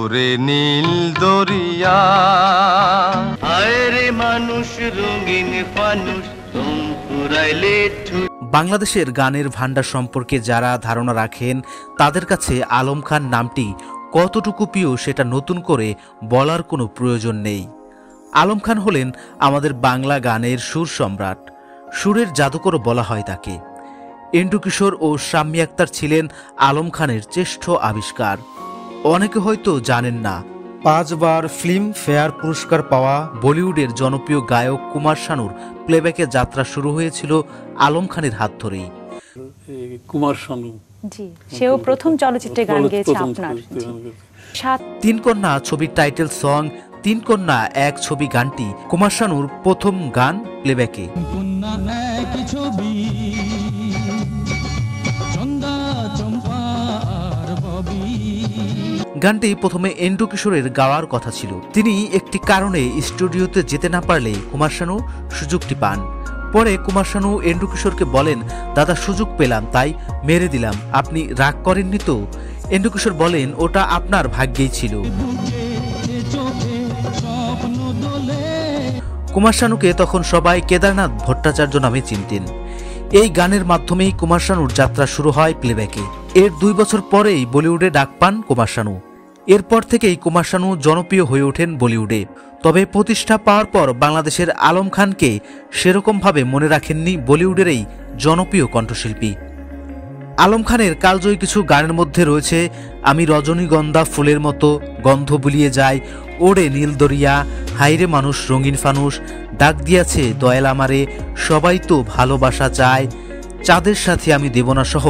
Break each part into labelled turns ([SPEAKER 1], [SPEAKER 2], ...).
[SPEAKER 1] ওরে নীল দরিয়া আয় রে মানুষ রঙিন ফানুষ তুম ফুরাইলে
[SPEAKER 2] বাংলাদেশের গানের ভান্ডার সম্পর্কে যারা ধারণা রাখেন তাদের কাছে আলম খান নামটি কতটুকু প্রিয় সেটা নতুন করে বলার কোনো প্রয়োজন নেই। আলম খান হলেন আমাদের বাংলা গানের সুর সম্রাট, সুরের জাদুকর বলা হয় তাকে। এন্ড্রু কিশোর ও শাম্মী আখতার ছিলেন আলম খানের শ্রেষ্ঠ আবিষ্কার। অনেকে হয়তো জানেন না, 5 বার ফিল্ম ফেয়ার পুরস্কার পাওয়া বলিউডের জনপ্রিয় গায়ক কুমার শানুর প্লেব্যাকে যাত্রা শুরু হয়েছিল আলম খানের হাত ধরেই।
[SPEAKER 3] কুমার শানু
[SPEAKER 4] জি, সেও প্রথম চলচ্চিত্রে গান গেয়েছে আপনার।
[SPEAKER 2] 3 কন্যা ছবির টাইটেল সং 3 কন্যা এক ছবি গানটি কুমার শানুর প্রথম গান প্লেব্যাকে। গানটি প্রথমে এন্ড্রু কিশোরের গাওয়ার কথা ছিল। তিনি একটি কারণে স্টুডিওতে যেতে না পারলে কুমার শানু সুযোগটি পান। পরে কুমার শানু এন্ড্রু কিশোরকে বলেন, দাদা সুযোগ পেলাম তাই মেরে দিলাম, আপনি রাগ করেননি তো? এন্ড্রু কিশোর বলেন, ওটা আপনার ভাগ্যেই ছিল। কুমার শানুকে তখন সবাই কেদারনাথ ভট্টাচার্য নামে চিনতেন। এই গানের মাধ্যমেই কুমার শানুর যাত্রা শুরু হয় প্লেব্যাকে। এর 2 বছর পরেই বলিউডে ডাক পান কুমার শানু। এরপর থেকেই কুমার শানু জনপ্রিয় হয়ে ওঠেন বলিউডে। তবে প্রতিষ্ঠা পাওয়ার পর বাংলাদেশের আলম খানকে সেরকমভাবে মনে রাখেননি বলিউডের এই জনপ্রিয় কণ্ঠশিল্পী। আলম খানের কালজয়ী কিছু গানের মধ্যে রয়েছে আমি রজনীগন্ধা ফুলের মতো, গন্ধ বুলিয়ে যায়, ওরে নীল দরিয়া, হাইরে মানুষ রঙিন ফানুষ, ডাক দিয়াছে দয়াল আমারে, সবাই তো ভালোবাসা চায়, চাঁদের সাথে আমি দেব না সহ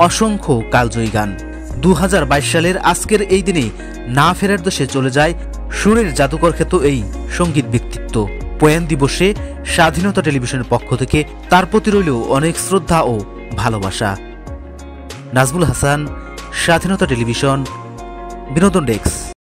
[SPEAKER 2] অসংখ্য কালজয়ী গান। 2022 সালের আজকের এই দিনে না ফেরার দেশে চলে যায় সুরের জাদুকর খ্যাত এই সঙ্গীত ব্যক্তিত্ব। প্রয়াণ দিবসে স্বাধীনতা টেলিভিশনের পক্ষ থেকে তার প্রতি রইল অনেক শ্রদ্ধা ও ভালোবাসা। নাজমুল হাসান, স্বাধীনতা টেলিভিশন, বিনোদন ডেস্ক।